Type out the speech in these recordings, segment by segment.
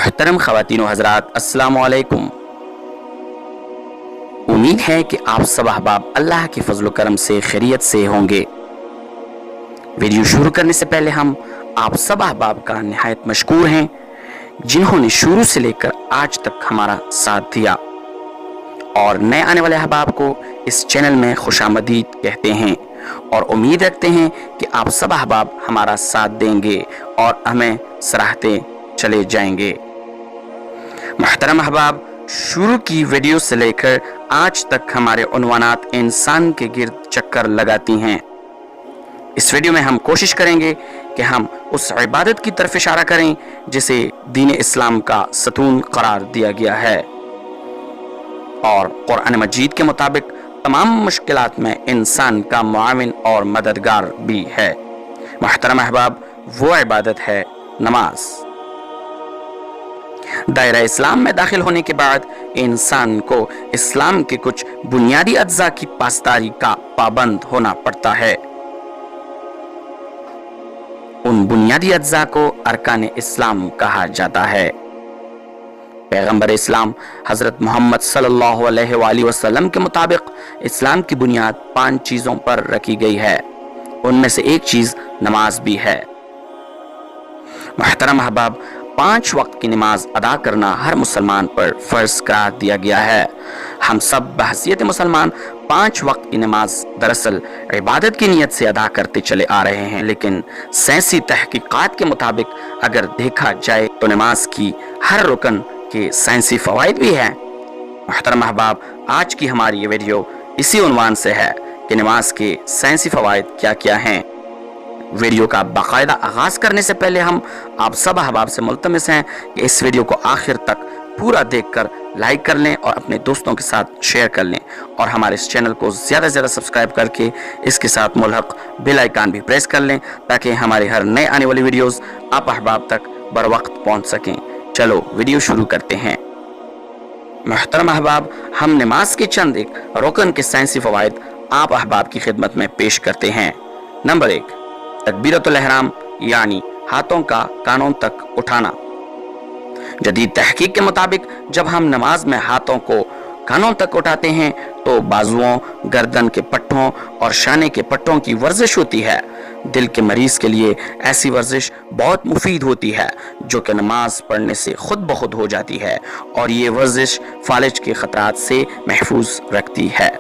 محترم خواتین و حضرات، السلام علیکم۔ امید ہے کہ آپ سب احباب اللہ کے فضل و کرم سے خیریت سے ہوں گے۔ ویڈیو شروع کرنے سے پہلے ہم آپ سب احباب کا نہایت مشکور ہیں جنہوں نے شروع سے لے کر آج تک ہمارا ساتھ دیا، اور نئے آنے والے احباب کو اس چینل میں خوش آمدید کہتے ہیں اور امید رکھتے ہیں کہ آپ سب احباب ہمارا ساتھ دیں گے اور ہمیں سراہتے چلے جائیں گے۔ محترم احباب، شروع کی ویڈیو سے لے کر آج تک ہمارے عنوانات انسان کے گرد چکر لگاتی ہیں۔ اس ویڈیو میں ہم کوشش کریں گے کہ ہم اس عبادت کی طرف اشارہ کریں جسے دین اسلام کا ستون قرار دیا گیا ہے، اور قرآن مجید کے مطابق تمام مشکلات میں انسان کا معاون اور مددگار بھی ہے۔ محترم احباب، وہ عبادت ہے نماز۔ دائرہ اسلام میں داخل ہونے کے بعد انسان کو اسلام کے کچھ بنیادی اجزاء کی پاسداری کا پابند ہونا پڑتا ہے۔ ان بنیادی اجزاء کو ارکان اسلام کہا جاتا ہے۔ پیغمبر اسلام حضرت محمد صلی اللہ علیہ وآلہ وسلم کے مطابق اسلام کی بنیاد 5 چیزوں پر رکھی گئی ہے، ان میں سے ایک چیز نماز بھی ہے۔ محترم احباب، 5 وقت کی نماز ادا کرنا ہر مسلمان پر فرض قرار دیا گیا ہے۔ ہم سب بحیثیت مسلمان 5 وقت کی نماز دراصل عبادت کی نیت سے ادا کرتے چلے آ رہے ہیں، لیکن سائنسی تحقیقات کے مطابق اگر دیکھا جائے تو نماز کی ہر رکن کے سائنسی فوائد بھی ہیں۔ محترم احباب، آج کی ہماری یہ ویڈیو اسی عنوان سے ہے کہ نماز کے سائنسی فوائد کیا کیا ہیں۔ ویڈیو کا باقاعدہ آغاز کرنے سے پہلے ہم آپ سب احباب سے ملتمس ہیں کہ اس ویڈیو کو آخر تک پورا دیکھ کر لائک کر لیں اور اپنے دوستوں کے ساتھ شیئر کر لیں، اور ہمارے اس چینل کو زیادہ سے زیادہ سبسکرائب کر کے اس کے ساتھ ملحق بیل آئیکن بھی پریس کر لیں تاکہ ہمارے ہر نئے آنے والی ویڈیوز آپ احباب تک بر وقت پہنچ سکیں۔ چلو ویڈیو شروع کرتے ہیں۔ محترم احباب، ہم نماز کے چند ایک رکن کے سائنسی فوائد آپ احباب کی خدمت میں پیش کرتے ہیں۔ نمبر 1، تکبیرۃ الاحرام، یعنی ہاتھوں کا کانوں تک اٹھانا۔ جدید تحقیق کے مطابق جب ہم نماز میں ہاتھوں کو کانوں تک اٹھاتے ہیں تو بازوؤں، گردن کے پٹھوں اور شانے کے پٹھوں کی ورزش ہوتی ہے۔ دل کے مریض کے لیے ایسی ورزش بہت مفید ہوتی ہے جو کہ نماز پڑھنے سے خود بخود ہو جاتی ہے، اور یہ ورزش فالج کے خطرات سے محفوظ رکھتی ہے۔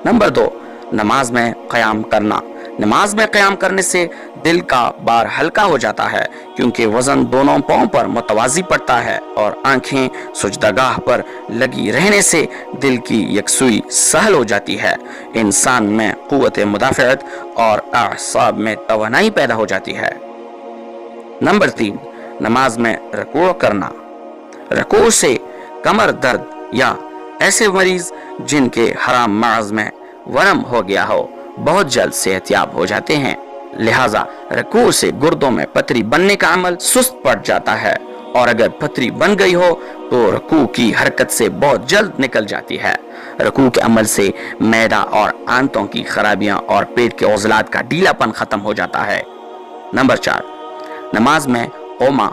نمبر 2، نماز میں قیام کرنا۔ نماز میں قیام کرنے سے دل کا بار ہلکا ہو جاتا ہے کیونکہ وزن دونوں پاؤں پر متوازی پڑتا ہے، اور آنکھیں سجدہ گاہ پر لگی رہنے سے دل کی یکسوئی سہل ہو جاتی ہے۔ انسان میں قوت مدافعت اور اعصاب میں توانائی پیدا ہو جاتی ہے۔ نمبر 3، نماز میں رکوع کرنا۔ رکوع سے کمر درد یا ایسے مریض جن کے حرام معاذ میں ورم ہو گیا ہو بہت جلد صحت یاب ہو جاتے ہیں، لہٰذا رکوع سے گردوں میں پتھری بننے کا عمل سست پڑ جاتا ہے، اور اگر پتھری بن گئی ہو تو رکوع کی حرکت سے بہت جلد نکل جاتی ہے۔ رکوع کے عمل سے معدہ اور آنتوں کی خرابیاں اور پیٹ کے عضلات کا ڈھیلا پن ختم ہو جاتا ہے۔ نمبر 4، نماز میں قوما۔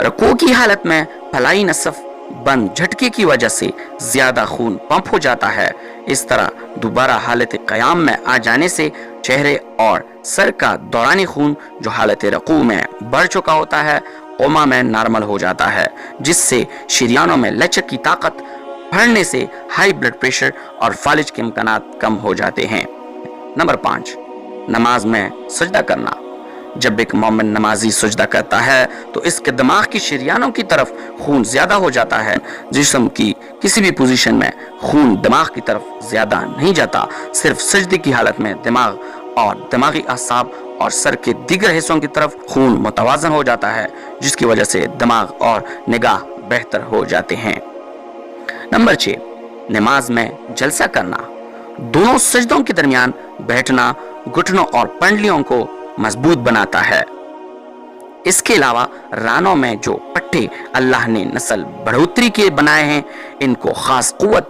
رکوع کی حالت میں پھلائی نصف بند جھٹکے کی وجہ سے زیادہ خون پمپ ہو جاتا ہے۔ اس طرح دوبارہ حالت قیام میں آ جانے سے چہرے اور سر کا دورانی خون جو حالت رکوع میں بڑھ چکا ہوتا ہے قوما میں نارمل ہو جاتا ہے، جس سے شریانوں میں لچک کی طاقت بڑھنے سے ہائی بلڈ پریشر اور فالج کے امکانات کم ہو جاتے ہیں۔ نمبر 5، نماز میں سجدہ کرنا۔ جب ایک مومن نمازی سجدہ کرتا ہے تو اس کے دماغ کی شریانوں کی طرف خون زیادہ ہو جاتا ہے۔ جسم کی کسی بھی پوزیشن میں خون دماغ کی طرف زیادہ نہیں جاتا، صرف سجدے کی حالت میں دماغ اور دماغی اعصاب اور سر کے دیگر حصوں کی طرف خون متوازن ہو جاتا ہے، جس کی وجہ سے دماغ اور نگاہ بہتر ہو جاتے ہیں۔ نمبر 6، نماز میں جلسہ کرنا۔ دونوں سجدوں کے درمیان بیٹھنا گھٹنوں اور پنڈلیوں کو مضبوط بناتا ہے۔ اس کے علاوہ رانوں میں جو پٹھے اللہ نے نسل بڑھوتری کے بنائے ہیں ان کو خاص قوت